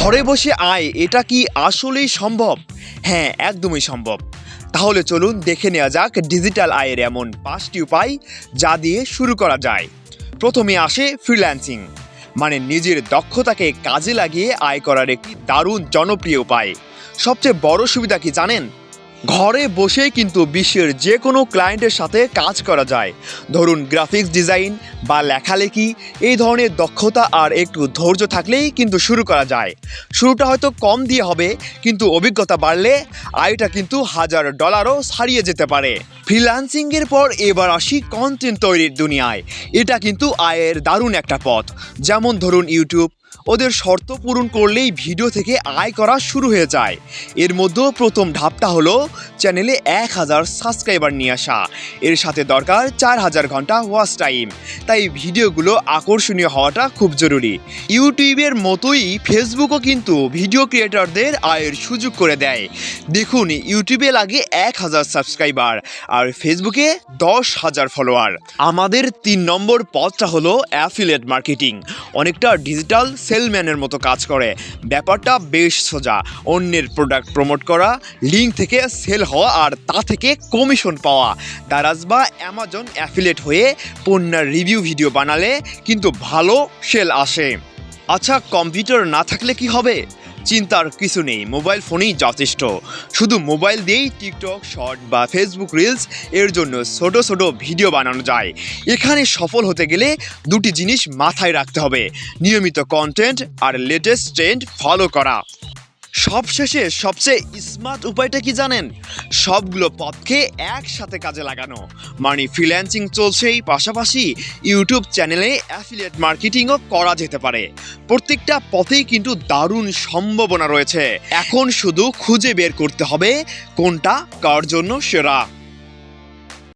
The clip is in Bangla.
ঘরে বসে আয়, এটা কি আসলেই সম্ভব? হ্যাঁ, একদমই সম্ভব। তাহলে চলুন দেখে নেওয়া যাক ডিজিটাল আয়ের এমন 5টি উপায় যা দিয়ে শুরু করা যায়। প্রথমে আসে ফ্রিল্যান্সিং, মানে নিজের দক্ষতাকে কাজে লাগিয়ে আয় করার একটি দারুণ জনপ্রিয় উপায়। সবচেয়ে বড় সুবিধা কি জানেন? ঘরে বসেই কিন্তু বিশ্বের যে কোনো ক্লায়েন্টের সাথে কাজ করা যায়। ধরুন গ্রাফিক্স ডিজাইন বা লেখালেখি, এই ধরনের দক্ষতা আর একটু ধৈর্য থাকলেই কিন্তু শুরু করা যায়। শুরুটা হয়তো কম দিয়ে হবে, কিন্তু অভিজ্ঞতা বাড়লে আয়টা কিন্তু $1000ও ছাড়িয়ে যেতে পারে। ফ্রিল্যান্সিংয়ের পর এবার আসি কন্টেন্ট তৈরির দুনিয়ায়। এটা কিন্তু আয়ের দারুণ একটা পথ। যেমন ধরুন ইউটিউব, ওদের শর্ত পূরণ করলেই ভিডিও থেকে আয় করা শুরু হয়ে যায়। এর মধ্যেও প্রথম ধাপটা হলো চ্যানেলে 1000 সাবস্ক্রাইবার নিয়ে আসা। এর সাথে দরকার 4000 ঘন্টা ওয়াচ টাইম। তাই ভিডিওগুলো আকর্ষণীয় হওয়াটা খুব জরুরি। ইউটিউবের মতোই ফেসবুকও কিন্তু ভিডিও ক্রিয়েটরদের আয়ের সুযোগ করে দেয়। দেখুন, ইউটিউবে লাগে 1000 সাবস্ক্রাইবার আর ফেসবুকে 10,000 ফলোয়ার। আমাদের 3 নম্বর পথটা হলো অ্যাফিলিয়েট মার্কেটিং। অনেকটা ডিজিটাল সেলম্যানের মতো কাজ করে। ব্যাপারটা বেশ সোজা। অন্যের প্রোডাক্ট প্রমোট করা, লিঙ্ক থেকে সেল হওয়া আর তা থেকে কমিশন পাওয়া। দারাজ বা অ্যামাজন অ্যাফিলিয়েট হয়ে পণ্যের রিভিউ ভিডিও বানালে কিন্তু ভালো সেল আসে। আচ্ছা, কম্পিউটার না থাকলে কি হবে? চিন্তার কিছু নেই, মোবাইল ফোনেই যথেষ্ট। শুধু মোবাইল দিয়েই টিকটক শর্ট বা ফেসবুক রিলস এর জন্য ছোট ছোট ভিডিও বানানো যায়। এখানে সফল হতে গেলে দুটি জিনিস মাথায় রাখতে হবে: নিয়মিত কন্টেন্ট আর লেটেস্ট ট্রেন্ড ফলো করা। সবশেষে সবচেয়ে স্মার্ট উপায়টা কি জানেন? সবগুলো পথকে একসাথে কাজে লাগানো। মানে ফ্রিল্যান্সিং চলছেই, পাশাপাশি ইউটিউব চ্যানেলে অ্যাফিলিয়েট মার্কেটিংও করা যেতে পারে। প্রত্যেকটা পথেই কিন্তু দারুণ সম্ভাবনা রয়েছে। এখন শুধু খুঁজে বের করতে হবে কোনটা কার জন্য সেরা।